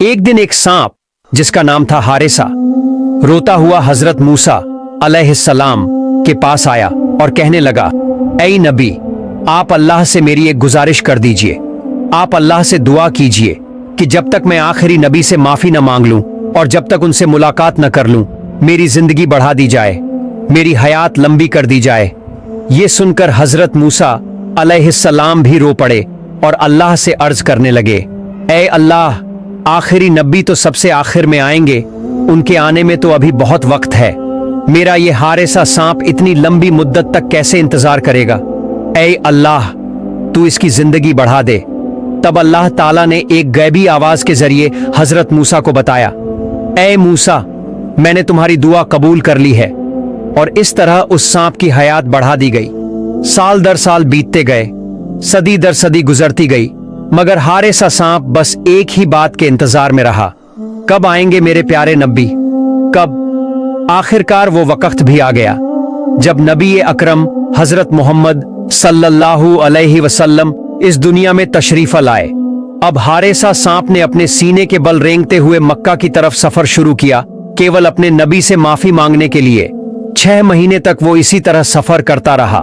एक दिन एक सांप जिसका नाम था हारिसा रोता हुआ हजरत मूसा अलैहिस्सलाम के पास आया और कहने लगा, ऐ नबी, आप अल्लाह से मेरी एक गुजारिश कर दीजिए। आप अल्लाह से दुआ कीजिए कि जब तक मैं आखिरी नबी से माफी न मांग लूं और जब तक उनसे मुलाकात न कर लूं, मेरी जिंदगी बढ़ा दी जाए, मेरी हयात लंबी कर दी जाए। ये सुनकर हजरत मूसा अलैहिस्सलाम भी रो पड़े और अल्लाह से अर्ज करने लगे, ऐ अल्लाह, आखिरी नबी तो सबसे आखिर में आएंगे, उनके आने में तो अभी बहुत वक्त है। मेरा ये हारिसा सांप इतनी लंबी मुद्दत तक कैसे इंतजार करेगा? ऐ अल्लाह, तू इसकी जिंदगी बढ़ा दे। तब अल्लाह ताला ने एक गैबी आवाज के जरिए हजरत मूसा को बताया, ऐ मूसा, मैंने तुम्हारी दुआ कबूल कर ली है। और इस तरह उस सांप की हयात बढ़ा दी गई। साल दर साल बीतते गए, सदी दर सदी गुजरती गई, मगर हारिसा सांप बस एक ही बात के इंतजार में रहा, कब आएंगे मेरे प्यारे नबी, कब? आखिरकार वो वक्त भी आ गया जब नबी अकरम हजरत मोहम्मद सल्लल्लाहु अलैहि वसल्लम इस दुनिया में तशरीफ लाए। अब हारिसा सांप ने अपने सीने के बल रेंगते हुए मक्का की तरफ सफर शुरू किया, केवल अपने नबी से माफी मांगने के लिए। 6 महीने तक वो इसी तरह सफर करता रहा।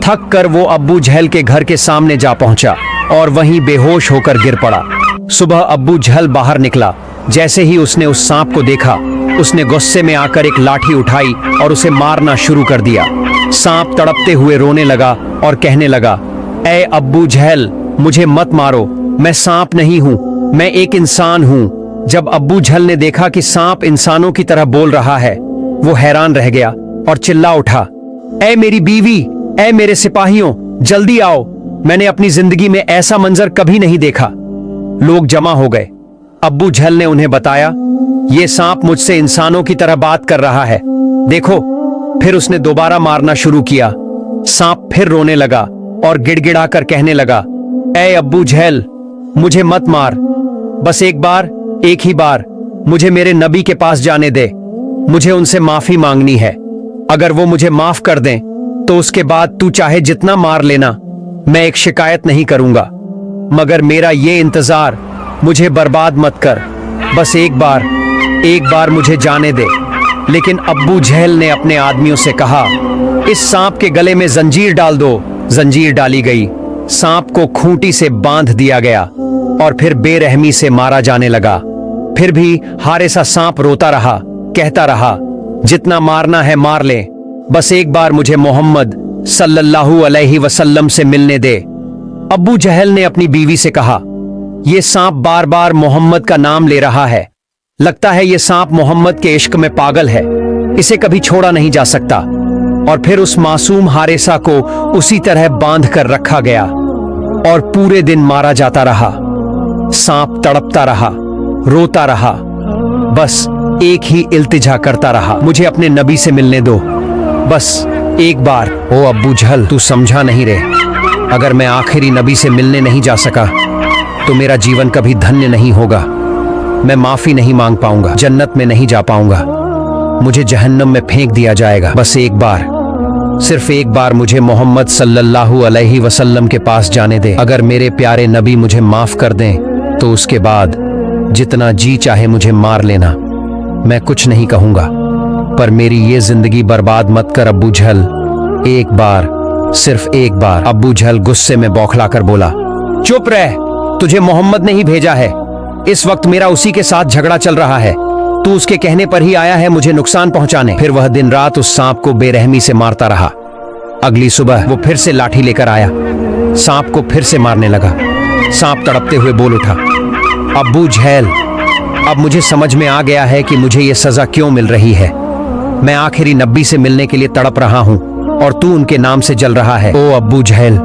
थक कर वो अब्बू जहल के घर के सामने जा पहुंचा और वहीं बेहोश होकर गिर पड़ा। सुबह अब्बू जहल बाहर निकला। जैसे ही उसने उस सांप को देखा, उसने गुस्से में आकर एक लाठी उठाई और उसे मारना शुरू कर दिया। सांप तड़पते हुए रोने लगा और कहने लगा, ऐ अब्बू जहल, मुझे मत मारो, मैं सांप नहीं हूं, मैं एक इंसान हूं। जब अब्बू जहल ने देखा कि सांप इंसानों की तरह बोल रहा है, वो हैरान रह गया और चिल्ला उठा, ऐ मेरी बीवी, ऐ मेरे सिपाहियों, जल्दी आओ, मैंने अपनी जिंदगी में ऐसा मंजर कभी नहीं देखा। लोग जमा हो गए। अब्बू जहल ने उन्हें बताया, ये सांप मुझसे इंसानों की तरह बात कर रहा है, देखो। फिर उसने दोबारा मारना शुरू किया। सांप फिर रोने लगा और गिड़गिड़ाकर कहने लगा, ऐ अब्बू जहल, मुझे मत मार, बस एक बार, एक ही बार मुझे मेरे नबी के पास जाने दे, मुझे उनसे माफी मांगनी है। अगर वो मुझे माफ कर दें तो उसके बाद तू चाहे जितना मार लेना, मैं एक शिकायत नहीं करूंगा, मगर मेरा ये इंतजार मुझे बर्बाद मत कर, बस एक बार मुझे जाने दे। लेकिन अब्बू जहल ने अपने आदमियों से कहा, इस सांप के गले में जंजीर डाल दो। जंजीर डाली गई, सांप को खूंटी से बांध दिया गया और फिर बेरहमी से मारा जाने लगा। फिर भी हारिसा सांप रोता रहा, कहता रहा, जितना मारना है मार ले, बस एक बार मुझे मोहम्मद सल्लल्लाहु अलैहि वसल्लम से मिलने दे। अब्बू जहल ने अपनी बीवी से कहा, यह सांप बार बार मोहम्मद का नाम ले रहा है, लगता है यह सांप मोहम्मद के इश्क में पागल है, इसे कभी छोड़ा नहीं जा सकता। और फिर उस मासूम हारिसा को उसी तरह बांध कर रखा गया और पूरे दिन मारा जाता रहा। सांप तड़पता रहा, रोता रहा, बस एक ही इल्तिजा करता रहा, मुझे अपने नबी से मिलने दो, बस एक बार। ओ अब्बू जहल, तू समझा नहीं रे, अगर मैं आखिरी नबी से मिलने नहीं जा सका तो मेरा जीवन कभी धन्य नहीं होगा, मैं माफी नहीं मांग पाऊंगा, जन्नत में नहीं जा पाऊंगा, मुझे जहन्नम में फेंक दिया जाएगा। बस एक बार, सिर्फ एक बार मुझे मोहम्मद सल्लल्लाहु अलैहि वसल्लम के पास जाने दे। अगर मेरे प्यारे नबी मुझे माफ कर दें तो उसके बाद जितना जी चाहे मुझे मार लेना, मैं कुछ नहीं कहूंगा, पर मेरी ये जिंदगी बर्बाद मत कर अब्बू जहल, एक बार, सिर्फ एक बार। अब्बू जहल गुस्से में बौखलाकर बोला, चुप रह, तुझे मोहम्मद ने ही भेजा है, इस वक्त मेरा उसी के साथ झगड़ा चल रहा है, तू उसके कहने पर ही आया है मुझे नुकसान पहुंचाने। फिर वह दिन रात उस सांप को बेरहमी से मारता रहा। अगली सुबह वो फिर से लाठी लेकर आया, सांप को फिर से मारने लगा। सांप तड़पते हुए बोल उठा, अब्बू जहल, अब मुझे समझ में आ गया है कि मुझे ये सजा क्यों मिल रही है। मैं आखिरी नबी से मिलने के लिए तड़प रहा हूं और तू उनके नाम से जल रहा है। ओ अब्बू जहल,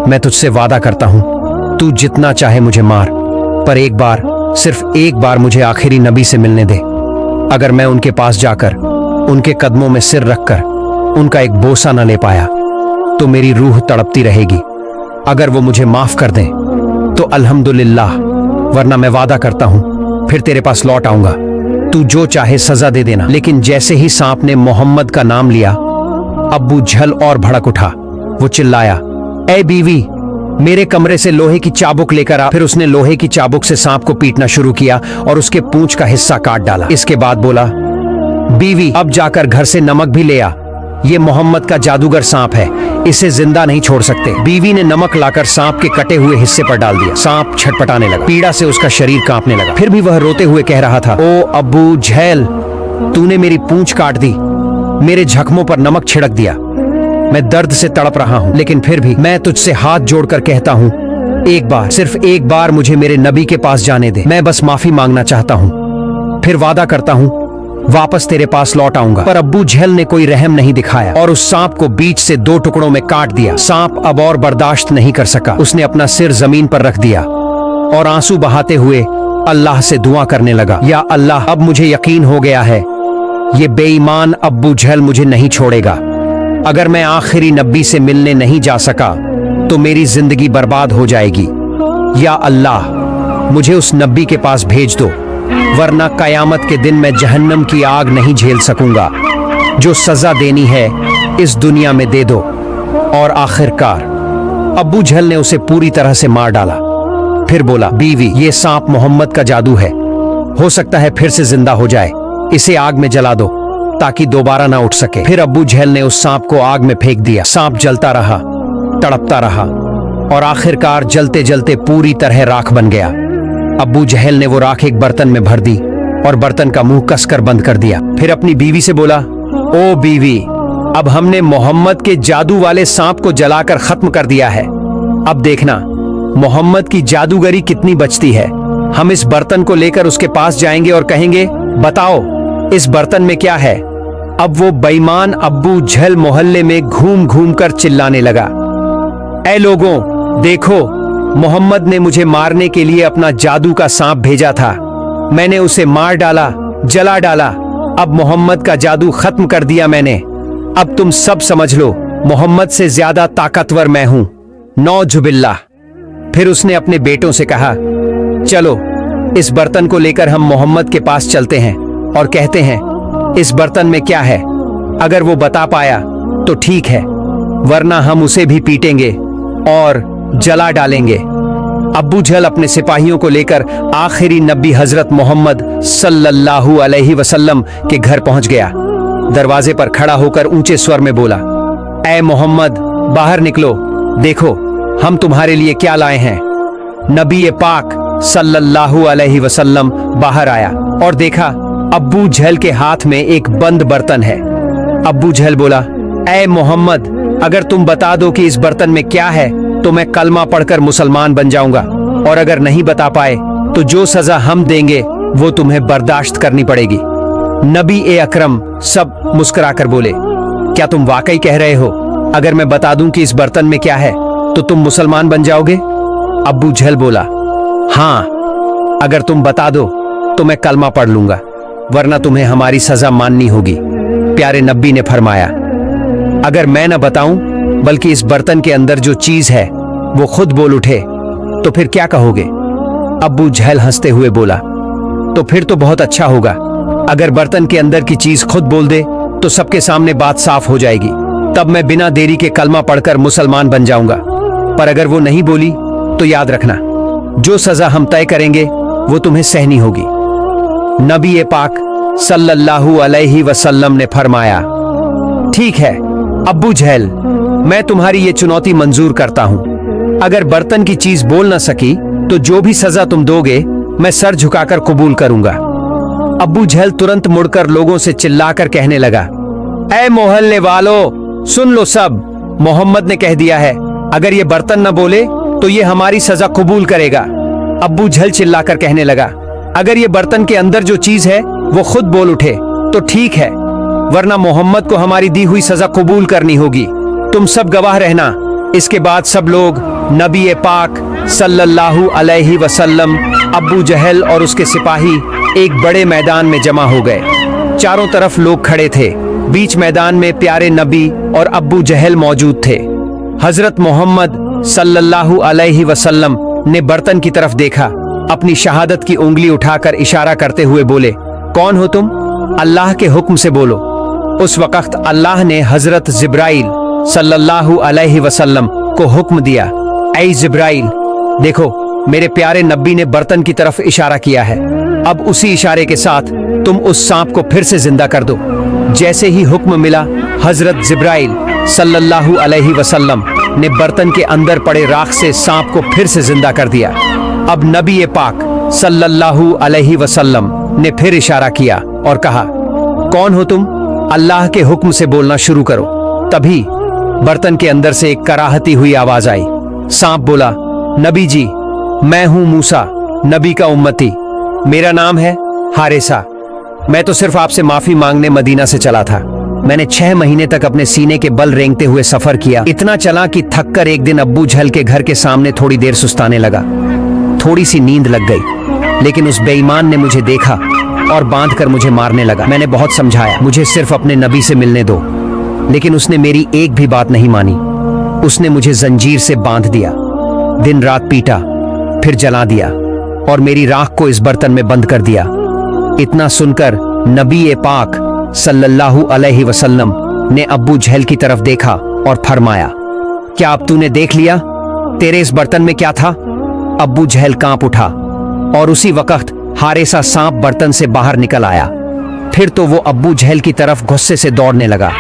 मैं तुझसे वादा करता हूं, तू जितना चाहे मुझे मार, पर एक बार, सिर्फ एक बार मुझे आखिरी नबी से मिलने दे। अगर मैं उनके पास जाकर उनके कदमों में सिर रखकर उनका एक बोसा न ले पाया तो मेरी रूह तड़पती रहेगी। अगर वो मुझे माफ कर दें तो अल्हम्दुलिल्लाह, वरना मैं वादा करता हूं फिर तेरे पास लौट आऊंगा, तू जो चाहे सजा दे देना। लेकिन जैसे ही सांप ने मोहम्मद का नाम लिया, अब्बू जहल और भड़क उठा। वो चिल्लाया, ऐ बीवी, मेरे कमरे से लोहे की चाबुक लेकर आ। फिर उसने लोहे की चाबुक से सांप को पीटना शुरू किया और उसके पूंछ का हिस्सा काट डाला। इसके बाद बोला, बीवी अब जाकर घर से नमक भी ले आ, ये मोहम्मद का जादूगर सांप है, इसे जिंदा नहीं छोड़ सकते। बीवी ने नमक लाकर सांप के कटे हुए हिस्से पर डाल दिया। सांप छटपटाने लगा, पीड़ा से उसका शरीर कांपने लगा। फिर भी वह रोते हुए कह रहा था, ओ अब्बू झेल, तूने मेरी पूंछ काट दी, मेरे जख्मों पर नमक छिड़क दिया, मैं दर्द से तड़प रहा हूँ, लेकिन फिर भी मैं तुझसे हाथ जोड़कर कहता हूँ, एक बार, सिर्फ एक बार मुझे मेरे नबी के पास जाने दे। मैं बस माफी मांगना चाहता हूँ, फिर वादा करता हूँ वापस तेरे पास लौट आऊंगा। पर अब्बू झेल ने कोई रहम नहीं दिखाया और उस सांप को बीच से 2 टुकड़ों में काट दिया। सांप अब और बर्दाश्त नहीं कर सका, उसने अपना सिर जमीन पर रख दिया और आंसू बहाते हुए अल्लाह से दुआ करने लगा, या अल्लाह, अब मुझे यकीन हो गया है ये बेईमान अब्बू झेल मुझे नहीं छोड़ेगा। अगर मैं आखिरी नबी से मिलने नहीं जा सका तो मेरी जिंदगी बर्बाद हो जाएगी। या अल्लाह, मुझे उस नबी के पास भेज दो, वरना कयामत के दिन मैं जहन्नम की आग नहीं झेल सकूंगा। जो सजा देनी है इस दुनिया में दे दो। और आखिरकार अब्बू झेल ने उसे पूरी तरह से मार डाला। फिर बोला, बीवी, ये सांप मोहम्मद का जादू है, हो सकता है फिर से जिंदा हो जाए, इसे आग में जला दो ताकि दोबारा ना उठ सके। फिर अब्बू झेल ने उस सांप को आग में फेंक दिया। सांप जलता रहा, तड़पता रहा और आखिरकार जलते जलते पूरी तरह राख बन गया। अब्बू झेल ने वो राख एक बर्तन में भर दी और बर्तन का मुंह कसकर बंद कर दिया। फिर अपनी बीवी से बोला, ओ बीवी, अब हमने मोहम्मद के जादू वाले सांप को जलाकर खत्म कर दिया है। अब देखना मोहम्मद की जादूगरी कितनी बचती है। हम इस बर्तन को लेकर उसके पास जाएंगे और कहेंगे, बताओ इस बर्तन में क्या है। अब वो बेईमान अब्बू झेल मोहल्ले में घूम घूम कर चिल्लाने लगा, ऐ लोगों, देखो, मोहम्मद ने मुझे मारने के लिए अपना जादू का सांप भेजा था, मैंने उसे मार डाला, जला डाला, अब मोहम्मद का जादू खत्म कर दिया मैंने। अब तुम सब समझ लो, मोहम्मद से ज्यादा ताकतवर मैं हूं, नौजुबिल्लाह। फिर उसने अपने बेटों से कहा, चलो इस बर्तन को लेकर हम मोहम्मद के पास चलते हैं और कहते हैं इस बर्तन में क्या है। अगर वो बता पाया तो ठीक है, वरना हम उसे भी पीटेंगे और जला डालेंगे। अब्बू झेल अपने सिपाहियों को लेकर आखिरी नबी हजरत मोहम्मद सल्लल्लाहु अलैहि वसल्लम के घर पहुंच गया। दरवाजे पर खड़ा होकर ऊंचे स्वर में बोला, ऐ मोहम्मद, बाहर निकलो, देखो हम तुम्हारे लिए क्या लाए हैं। नबी पाक सल्लल्लाहु अलैहि वसल्लम बाहर आया और देखा अब्बू झेल के हाथ में एक बंद बर्तन है। अब्बू झेल बोला, ऐ मोहम्मद, अगर तुम बता दो कि इस बर्तन में क्या है तो मैं कलमा पढ़कर मुसलमान बन जाऊंगा, और अगर नहीं बता पाए तो जो सजा हम देंगे वो तुम्हें बर्दाश्त करनी पड़ेगी। नबी अकरम सब मुस्कुराकर बोले, क्या तुम वाकई कह रहे हो? अगर मैं बता दूं कि इस बर्तन में क्या है तो तुम मुसलमान बन जाओगे? अब्बू झेल बोला, हाँ, अगर तुम बता दो तो मैं कलमा पढ़ लूंगा, वरना तुम्हें हमारी सजा माननी होगी। प्यारे नबी ने फरमाया, अगर मैं न बताऊं बल्कि इस बर्तन के अंदर जो चीज है वो खुद बोल उठे तो फिर क्या कहोगे? अब्बू झेल हंसते हुए बोला, तो फिर तो बहुत अच्छा होगा। अगर बर्तन के अंदर की चीज खुद बोल दे तो सबके सामने बात साफ हो जाएगी, तब मैं बिना देरी के कलमा पढ़कर मुसलमान बन जाऊंगा। पर अगर वो नहीं बोली तो याद रखना, जो सजा हम तय करेंगे वो तुम्हें सहनी होगी। नबी पाक सल्लल्लाहु अलैहि वसल्लम ने फरमाया, ठीक है अब्बू झेल, मैं तुम्हारी ये चुनौती मंजूर करता हूं। अगर बर्तन की चीज बोल न सकी तो जो भी सजा तुम दोगे मैं सर झुकाकर कबूल करूंगा। अब्बू झेल तुरंत मुड़कर लोगों से चिल्लाकर कहने लगा, ऐ मोहल्ले वालों, सुन लो सब, मोहम्मद ने कह दिया है अगर ये बर्तन न बोले तो ये हमारी सजा कबूल करेगा। अब्बू झेल चिल्लाकर कहने लगा, अगर ये बर्तन के अंदर जो चीज है वो खुद बोल उठे तो ठीक है, वरना मोहम्मद को हमारी दी हुई सजा कबूल करनी होगी। तुम सब गवाह रहना। इसके बाद सब लोग नबी पाक सल्लल्लाहु अलैहि वसल्लम, अब्बू जहल और उसके सिपाही एक बड़े मैदान में जमा हो गए। चारों तरफ लोग खड़े थे। बीच मैदान में प्यारे नबी और अब्बू जहल मौजूद थे। हजरत मोहम्मद सल्लल्लाहु अलैहि वसल्लम ने बर्तन की तरफ देखा, अपनी शहादत की उंगली उठाकर इशारा करते हुए बोले, कौन हो तुम? अल्लाह के हुक्म से बोलो। उस वक्त अल्लाह ने हजरत जिब्राइल सल्लल्लाहु अलैहि वसल्लम को हुक्म दिया, ऐ जिब्राइल, देखो मेरे प्यारे नबी ने बर्तन की तरफ इशारा किया है। अब उसी इशारे के साथ तुम उस सांप को फिर से जिंदा कर दो। जैसे ही हुक्म मिला, हजरत जिब्राइल सल्लल्लाहु अलैहि वसल्लम ने बर्तन के अंदर पड़े राख से सांप को फिर से जिंदा कर दिया। अब नबी पाक सल्लल्लाहु अलैहि वसल्लम ने फिर इशारा किया और कहा, कौन हो तुम? अल्लाह के हुक्म से बोलना शुरू करो। तभी बर्तन के अंदर से एक कराहती हुई आवाज आई। सांप बोला, नबी जी, मैं हूं मूसा, नबी का उम्मती। मेरा नाम है हारिसा। मैं तो सिर्फ आपसे माफी मांगने मदीना से चला था। मैंने 6 महीने तक अपने सीने के बल रेंगते हुए सफर किया। इतना चला कि थककर एक दिन अब्बू झल के घर के सामने थोड़ी देर सुस्ताने लगा। थोड़ी सी नींद लग गई, लेकिन उस बेईमान ने मुझे देखा और बांधकर मुझे मारने लगा। मैंने बहुत समझाया, मुझे सिर्फ अपने नबी से मिलने दो, लेकिन उसने मेरी एक भी बात नहीं मानी। उसने मुझे जंजीर से बांध दिया, दिन रात पीटा, फिर जला दिया और मेरी राख को इस बर्तन में बंद कर दिया। इतना सुनकर नबी पाक सल्लल्लाहु अलैहि वसल्लम ने अब्बू झेल की तरफ देखा और फरमाया, क्या अब तूने देख लिया तेरे इस बर्तन में क्या था? अब्बू झेल कांप उठा और उसी वक्त हारिसा सांप बर्तन से बाहर निकल आया। फिर तो वो अब्बू झेल की तरफ गुस्से से दौड़ने लगा।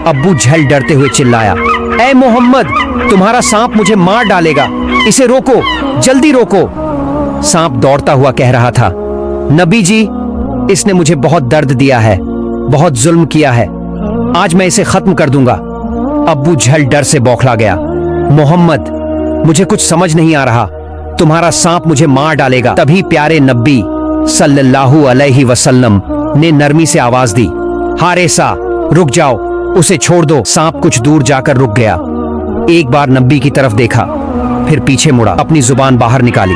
अब्बू झेल डरते हुए चिल्लाया, ऐ मोहम्मद, तुम्हारा सांप मुझे मार डालेगा, इसे रोको, जल्दी रोको। सांप दौड़ता हुआ कह रहा था, नबी जी, इसने मुझे बहुत दर्द दिया है, बहुत जुल्म किया है, आज मैं इसे खत्म कर दूंगा। अब्बू झेल डर से बौखला गया। मोहम्मद, मुझे कुछ समझ नहीं आ रहा, तुम्हारा सांप मुझे मार डालेगा। तभी प्यारे नबी सल्लल्लाहु अलैहि वसल्लम ने नरमी से आवाज दी, हारिसा, रुक जाओ, उसे छोड़ दो। सांप कुछ दूर जाकर रुक गया। एक बार नबी की तरफ देखा, फिर पीछे मुड़ा, अपनी जुबान बाहर निकाली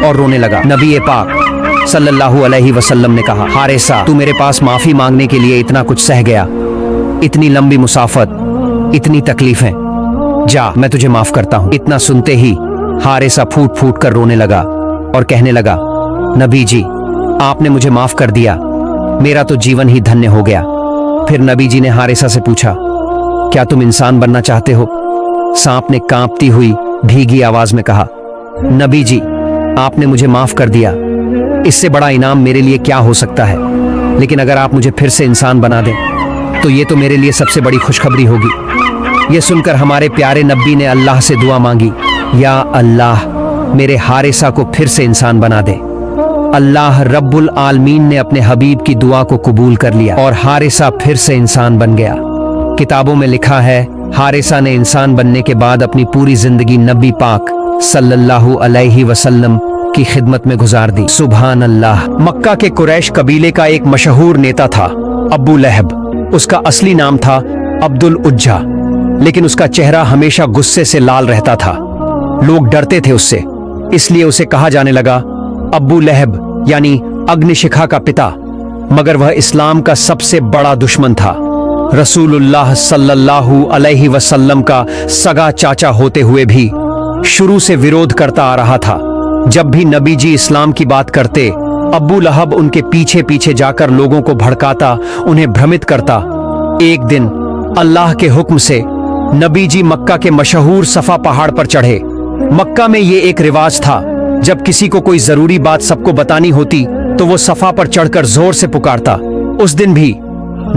और रोने लगा। नबी पाक सल्लल्लाहु अलैहि वसल्लम ने कहा, हारिसा, तू मेरे पास माफी मांगने के लिए इतना कुछ सह गया, इतनी लंबी मुसाफत, इतनी तकलीफें, जा, मैं तुझे माफ करता हूं। इतना सुनते ही हारिसा फूट फूट कर रोने लगा और कहने लगा, नबी जी, आपने मुझे माफ कर दिया, मेरा तो जीवन ही धन्य हो गया। फिर नबी जी ने हारिसा से पूछा, क्या तुम इंसान बनना चाहते हो? सांप ने कांपती हुई भीगी आवाज में कहा, नबी जी, आपने मुझे माफ कर दिया, इससे बड़ा इनाम मेरे लिए क्या हो सकता है? लेकिन अगर आप मुझे फिर से इंसान बना दें तो ये तो मेरे लिए सबसे बड़ी खुशखबरी होगी। ये सुनकर हमारे प्यारे नबी ने अल्लाह से दुआ मांगी, या अल्लाह, मेरे हारिसा को फिर से इंसान बना दे। अल्लाह रब्बुल आलमीन ने अपने हबीब की दुआ को कबूल कर लिया और हारिसा फिर से इंसान बन गया। किताबों में लिखा है, हारिसा ने इंसान बनने के बाद अपनी पूरी जिंदगी नबी पाक सल्लल्लाहु अलैहि वसल्लम की खिदमत में गुजार दी। सुभान अल्लाह। मक्का के कुरैश कबीले का एक मशहूर नेता था अबू लहब। उसका असली नाम था अब्दुल उज्जा, लेकिन उसका चेहरा हमेशा गुस्से से लाल रहता था। लोग डरते थे उससे, इसलिए उसे कहा जाने लगा अबू लहब, यानी अग्निशिखा का पिता। मगर वह इस्लाम का सबसे बड़ा दुश्मन था। रसूलुल्लाह सल्लल्लाहु अलैहि वसल्लम का सगा चाचा होते हुए भी शुरू से विरोध करता आ रहा था। जब भी नबी जी इस्लाम की बात करते, अबू लहब उनके पीछे पीछे जाकर लोगों को भड़काता, उन्हें भ्रमित करता। एक दिन अल्लाह के हुक्म से नबी जी मक्का के मशहूर सफा पहाड़ पर चढ़े। मक्का में ये एक रिवाज था, जब किसी को कोई जरूरी बात सबको बतानी होती तो वो सफा पर चढ़कर जोर से पुकारता। उस दिन भी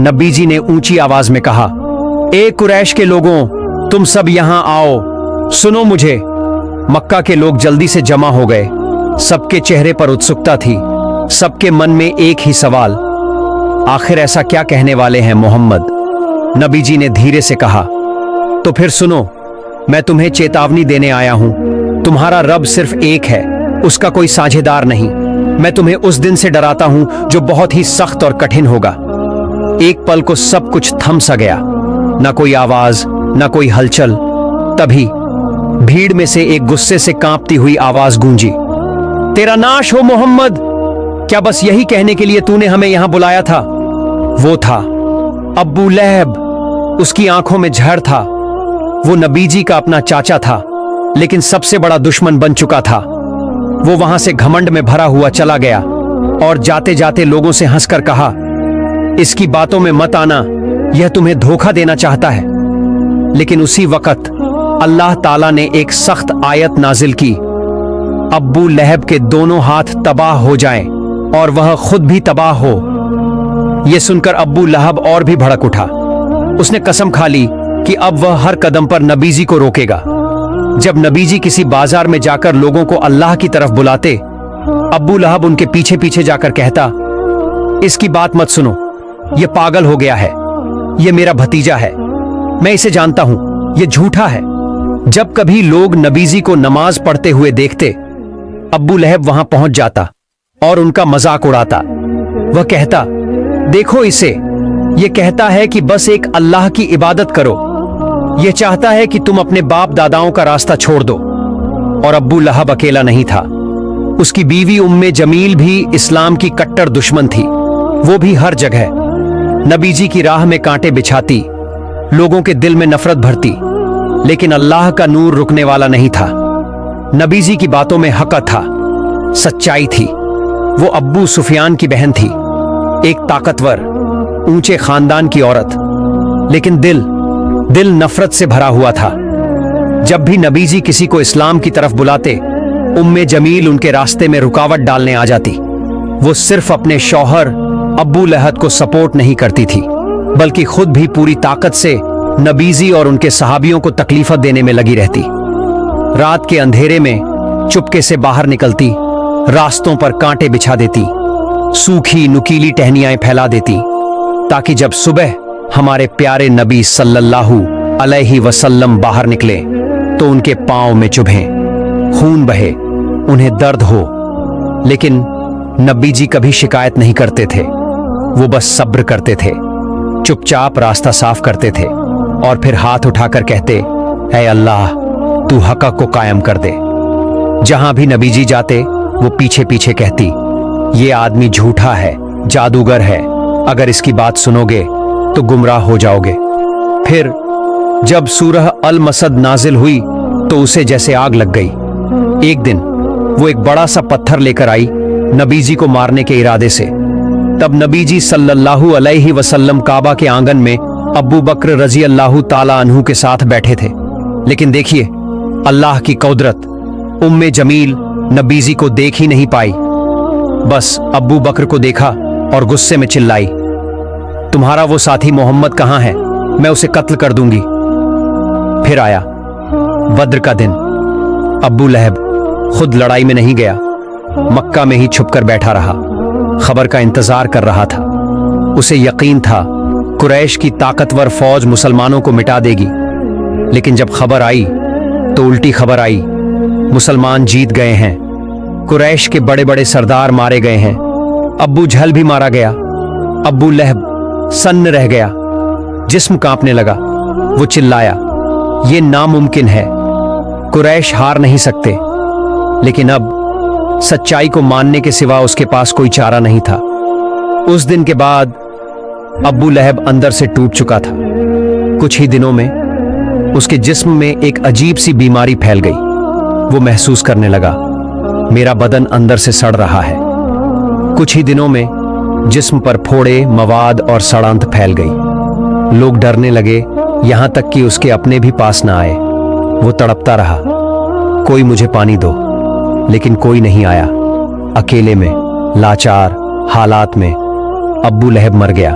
नबी जी ने ऊंची आवाज में कहा, ए कुरैश के लोगों, तुम सब यहां आओ, सुनो मुझे। मक्का के लोग जल्दी से जमा हो गए। सबके चेहरे पर उत्सुकता थी, सबके मन में एक ही सवाल, आखिर ऐसा क्या कहने वाले हैं मोहम्मद? नबी जी ने धीरे से कहा, तो फिर सुनो, मैं तुम्हें चेतावनी देने आया हूं। तुम्हारा रब सिर्फ एक है, उसका कोई साझेदार नहीं। मैं तुम्हें उस दिन से डराता हूं जो बहुत ही सख्त और कठिन होगा। एक पल को सब कुछ थम सा गया, ना कोई आवाज, ना कोई हलचल। तभी भीड़ में से एक गुस्से से कांपती हुई आवाज गूंजी, तेरा नाश हो मोहम्मद! क्या बस यही कहने के लिए तूने हमें यहां बुलाया था? वो था अब्बू लहब। उसकी आंखों में झड़ था। वो नबी जी का अपना चाचा था, लेकिन सबसे बड़ा दुश्मन बन चुका था। वो वहां से घमंड में भरा हुआ चला गया और जाते जाते लोगों से हंसकर कहा, इसकी बातों में मत आना, यह तुम्हें धोखा देना चाहता है। लेकिन उसी वक्त अल्लाह ताला ने एक सख्त आयत नाजिल की, अब्बू लहब के दोनों हाथ तबाह हो जाएं और वह खुद भी तबाह हो। यह सुनकर अब्बू लहब और भी भड़क उठा। उसने कसम खा ली कि अब वह हर कदम पर नबीजी को रोकेगा। जब नबीजी किसी बाजार में जाकर लोगों को अल्लाह की तरफ बुलाते, अब्बू लहब उनके पीछे पीछे जाकर कहता, इसकी बात मत सुनो, यह पागल हो गया है, यह मेरा भतीजा है, मैं इसे जानता हूं, यह झूठा है। जब कभी लोग नबीजी को नमाज पढ़ते हुए देखते, अब्बू लहब वहां पहुंच जाता और उनका मजाक उड़ाता। वह कहता, देखो इसे, यह कहता है कि बस एक अल्लाह की इबादत करो, यह चाहता है कि तुम अपने बाप दादाओं का रास्ता छोड़ दो। और अब्बू लहब अकेला नहीं था, उसकी बीवी उम्मे जमील भी इस्लाम की कट्टर दुश्मन थी। वो भी हर जगह नबीजी की राह में कांटे बिछाती, लोगों के दिल में नफरत भरती, लेकिन अल्लाह का नूर रुकने वाला नहीं था। नबीजी की बातों में हक़ था, सच्चाई थी। वो अब्बू सुफियान की बहन थी, एक ताकतवर ऊंचे खानदान की औरत, लेकिन दिल नफरत से भरा हुआ था। जब भी नबीजी किसी को इस्लाम की तरफ बुलाते, उम्मे जमील उनके रास्ते में रुकावट डालने आ जाती। वो सिर्फ अपने शौहर अब्बू लहब को सपोर्ट नहीं करती थी, बल्कि खुद भी पूरी ताकत से नबीजी और उनके सहाबियों को तकलीफत देने में लगी रहती। रात के अंधेरे में चुपके से बाहर निकलती, रास्तों पर कांटे बिछा देती, सूखी नुकीली टहनियां फैला देती, ताकि जब सुबह हमारे प्यारे नबी सल्लल्लाहु अलैहि वसल्लम बाहर निकले तो उनके पांव में चुभें, खून बहे, उन्हें दर्द हो। लेकिन नबी जी कभी शिकायत नहीं करते थे, वो बस सब्र करते थे, चुपचाप रास्ता साफ करते थे और फिर हाथ उठाकर कहते, ऐ अल्लाह, तू हक़ को कायम कर दे। जहां भी नबी जी जाते, वो पीछे पीछे कहती, ये आदमी झूठा है, जादूगर है, अगर इसकी बात सुनोगे तो गुमराह हो जाओगे। फिर जब सूरह अल मसद नाजिल हुई तो उसे जैसे आग लग गई। एक दिन वो एक बड़ा सा पत्थर लेकर आई नबी जी को मारने के इरादे से। तब नबी जी सल्लल्लाहु अलैहि वसल्लम काबा के आंगन में अब्बू बकर रजी अल्लाह ताला अन्हु के साथ बैठे थे। लेकिन देखिए अल्लाह की कुदरत, उम्मे जमील नबीजी को देख ही नहीं पाई, बस अब्बू बकर को देखा और गुस्से में चिल्लाई, तुम्हारा वो साथी मोहम्मद कहां है, मैं उसे कत्ल कर दूंगी। फिर आया बद्र का दिन। अब्बू लहब खुद लड़ाई में नहीं गया, मक्का में ही छुपकर बैठा रहा, खबर का इंतजार कर रहा था। उसे यकीन था कुरैश की ताकतवर फौज मुसलमानों को मिटा देगी, लेकिन जब खबर आई तो उल्टी खबर आई, मुसलमान जीत गए हैं, कुरैश के बड़े बड़े सरदार मारे गए हैं। अब्बू जहल भी मारा गया। अब्बू लहब सन्न रह गया, जिस्म कांपने लगा। वो चिल्लाया, ये नामुमकिन है, कुरैश हार नहीं सकते। लेकिन अब सच्चाई को मानने के सिवा उसके पास कोई चारा नहीं था। उस दिन के बाद अब्बू लहब अंदर से टूट चुका था। कुछ ही दिनों में उसके जिस्म में एक अजीब सी बीमारी फैल गई। वो महसूस करने लगा, मेरा बदन अंदर से सड़ रहा है। कुछ ही दिनों में जिस्म पर फोड़े, मवाद और सड़ांत फैल गई। लोग डरने लगे, यहां तक कि उसके अपने भी पास ना आए। वो तड़पता रहा, कोई मुझे पानी दो, लेकिन कोई नहीं आया। अकेले में, लाचार हालात में अब्बू लहब मर गया।